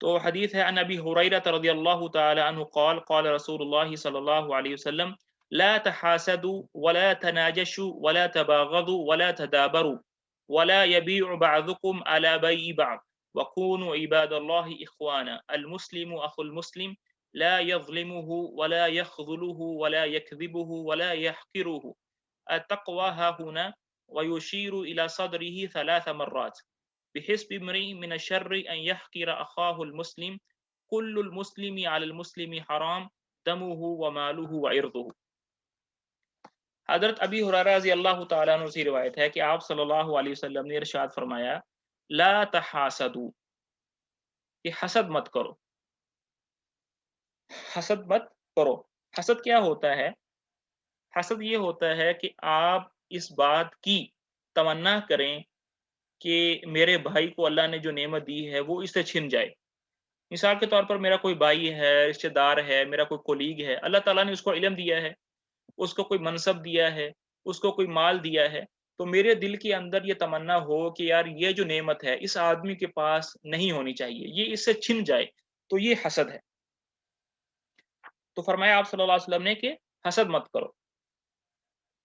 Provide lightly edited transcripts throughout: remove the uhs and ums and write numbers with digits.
تو حدیث ہے ان ابی ہریرہ رضی اللہ تعالی عنہ قال قال رسول اللہ صلی اللہ علیہ وسلم لا تحاسدوا ولا تناجشوا ولا تباغضوا ولا تدابروا ولا يبيع بعضكم على بيع بعض وكونوا عباد الله اخوانا المسلم اخو المسلم لا يظلمه ولا يخذله ولا يكذبه ولا يحقره التقوى ها هنا ويشير الى صدره 3 مرات بحسب امرئ من الشر ان يحقر اخاه المسلم كل المسلم على المسلم حرام دمه وماله وعرضه۔ حضرت ابی ہریرہ رضی اللہ تعالیٰ عنہ سے روایت ہے کہ آپ صلی اللہ علیہ وسلم نے ارشاد فرمایا لا تحاسدوا، کہ حسد مت کرو، حسد مت کرو۔ حسد کیا ہوتا ہے؟ حسد یہ ہوتا ہے کہ آپ اس بات کی تمنا کریں کہ میرے بھائی کو اللہ نے جو نعمت دی ہے وہ اس سے چھن جائے۔ مثال کے طور پر میرا کوئی بھائی ہے، رشتہ دار ہے، میرا کوئی کولیگ ہے، اللہ تعالیٰ نے اس کو علم دیا ہے، اس کو کوئی منصب دیا ہے، اس کو کوئی مال دیا ہے، تو میرے دل کے اندر یہ تمنا ہو کہ یار یہ جو نعمت ہے اس آدمی کے پاس نہیں ہونی چاہیے، یہ اس سے چھن جائے، تو یہ حسد ہے۔ تو فرمایا آپ صلی اللہ علیہ وسلم نے کہ حسد مت کرو۔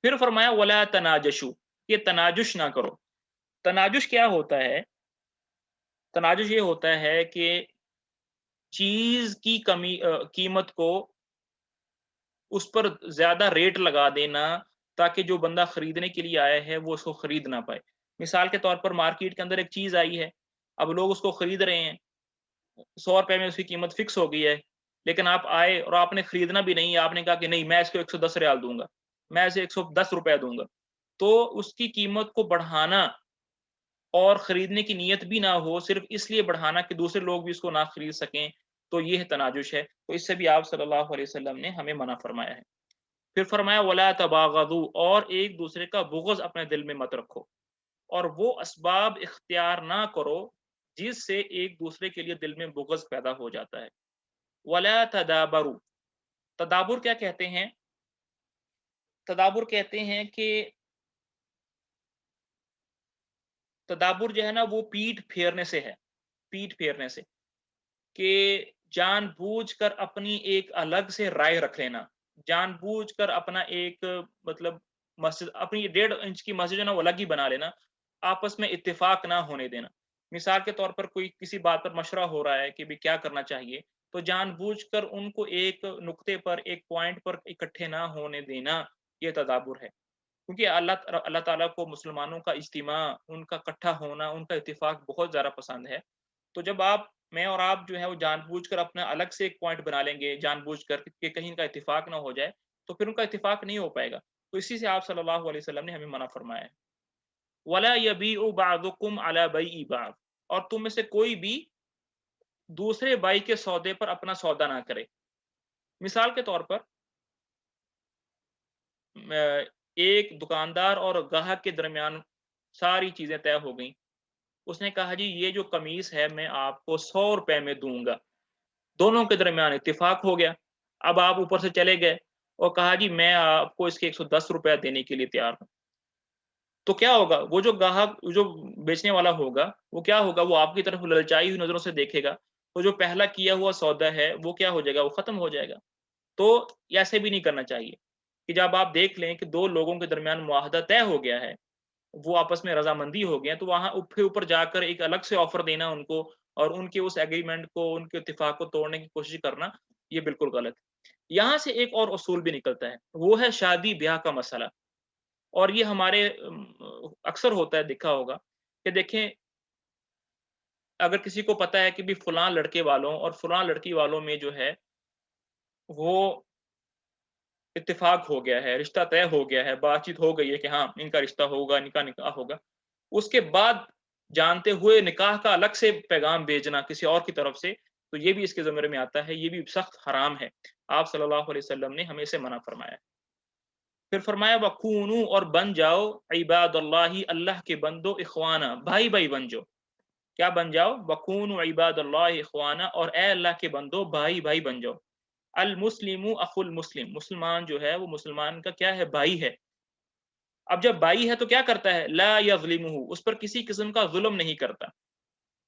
پھر فرمایا ولا تناجشو، یہ تناجش نہ کرو۔ تناجش کیا ہوتا ہے؟ تناجش یہ ہوتا ہے کہ چیز کی قیمت کو اس پر زیادہ ریٹ لگا دینا تاکہ جو بندہ خریدنے کے لیے آیا ہے وہ اس کو خرید نہ پائے۔ مثال کے طور پر مارکیٹ کے اندر ایک چیز آئی ہے، اب لوگ اس کو خرید رہے ہیں، 100 روپے میں اس کی قیمت فکس ہو گئی ہے، لیکن آپ آئے اور آپ نے خریدنا بھی نہیں، آپ نے کہا کہ نہیں میں اس کو 110 ریال دوں گا، میں اسے 110 روپے دوں گا، تو اس کی قیمت کو بڑھانا اور خریدنے کی نیت بھی نہ ہو، صرف اس لیے بڑھانا کہ دوسرے لوگ بھی اس کو نہ خرید سکیں، تو یہ تناجش ہے۔ تو اس سے بھی آپ صلی اللہ علیہ وسلم نے ہمیں منع فرمایا ہے۔ پھر فرمایا ولا تباغضوا، اور ایک دوسرے کا بغض اپنے دل میں مت رکھو، اور وہ اسباب اختیار نہ کرو جس سے ایک دوسرے کے لیے دل میں بغض پیدا ہو جاتا ہے۔ ولا تدابروا، تدابر کیا کہتے ہیں؟ تدابر کہتے ہیں کہ تدابر جو ہے نا وہ پیٹھ پھیرنے سے ہے، پیٹھ پھیرنے سے، کہ جان بوجھ کر اپنی ایک الگ سے رائے رکھ لینا، جان بوجھ کر اپنا ایک مطلب مسجد، اپنی 1.5 انچ کی مسجد ہے نا وہ الگ ہی بنا لینا، آپس میں اتفاق نہ ہونے دینا۔ مثال کے طور پر کوئی کسی بات پر مشورہ ہو رہا ہے کہ بھی کیا کرنا چاہیے، تو جان بوجھ کر ان کو ایک نقطے پر، ایک پوائنٹ پر اکٹھے نہ ہونے دینا، یہ تدابر ہے۔ کیونکہ اللہ تعالیٰ کو مسلمانوں کا اجتماع، ان کا اکٹھا ہونا، ان کا اتفاق بہت زیادہ پسند ہے۔ تو جب میں اور آپ جو ہے وہ جان بوجھ کر اپنا الگ سے ایک پوائنٹ بنا لیں گے، جان بوجھ کر کہ کہیں ان کا اتفاق نہ ہو جائے، تو پھر ان کا اتفاق نہیں ہو پائے گا۔ تو اسی سے آپ صلی اللہ علیہ وسلم نے ہمیں منع فرمایا ہے۔ وَلَا يَبِيعُ بَعْضُكُمْ عَلَى بَيْعِ بَعْضٍ، اور تم میں سے کوئی بھی دوسرے بھائی کے سودے پر اپنا سودا نہ کرے۔ مثال کے طور پر ایک دکاندار اور گاہک کے درمیان ساری چیزیں طے ہو گئیں، اس نے کہا جی یہ جو قمیص ہے میں آپ کو 100 روپے میں دوں گا، دونوں کے درمیان اتفاق ہو گیا۔ اب آپ اوپر سے چلے گئے اور کہا جی میں آپ کو اس کے 110 روپے دینے کے لیے تیار ہوں، تو کیا ہوگا؟ وہ جو گاہک، جو بیچنے والا ہوگا، وہ کیا ہوگا؟ وہ آپ کی طرف للچائی ہوئی نظروں سے دیکھے گا، تو جو پہلا کیا ہوا سودا ہے وہ کیا ہو جائے گا؟ وہ ختم ہو جائے گا۔ تو ایسے بھی نہیں کرنا چاہیے کہ جب آپ دیکھ لیں کہ دو لوگوں کے درمیان معاہدہ طے ہو گیا ہے، وہ آپس میں رضامندی ہو گیا، تو وہاں اوپر جا کر ایک الگ سے آفر دینا ان کو، اور ان کے اس ایگریمنٹ کو، ان کے اتفاق کو توڑنے کی کوشش کرنا، یہ بالکل غلط ہے۔ یہاں سے ایک اور اصول بھی نکلتا ہے، وہ ہے شادی بیاہ کا مسئلہ، اور یہ ہمارے اکثر ہوتا ہے، دیکھا ہوگا کہ دیکھیں اگر کسی کو پتا ہے کہ بھی فلاں لڑکے والوں اور فلاں لڑکی والوں میں جو ہے وہ اتفاق ہو گیا ہے، رشتہ طے ہو گیا ہے، بات چیت ہو گئی ہے کہ ہاں ان کا رشتہ ہوگا، ان کا نکاح ہوگا، اس کے بعد جانتے ہوئے نکاح کا الگ سے پیغام بھیجنا کسی اور کی طرف سے، تو یہ بھی اس کے زمرے میں آتا ہے، یہ بھی سخت حرام ہے۔ آپ صلی اللہ علیہ وسلم نے ہمیں اسے منع فرمایا ہے۔ پھر فرمایا وَكُونُوا، اور بن جاؤ، عباد اللہ، اللہ کے بندو، اخوانا، بھائی بھائی بن جاؤ۔ کیا بن جاؤ؟ وَكُونُوا عباد اللہ اخوانا، اور اے اللہ کے بندو بھائی بھائی بن جاؤ۔ المسلم اخو المسلم، مسلمان جو ہے وہ مسلمان کا کیا ہے؟ بھائی ہے۔ اب جب بھائی ہے تو کیا کرتا ہے؟ لا یظلمہ، اس پر کسی قسم کا ظلم نہیں کرتا،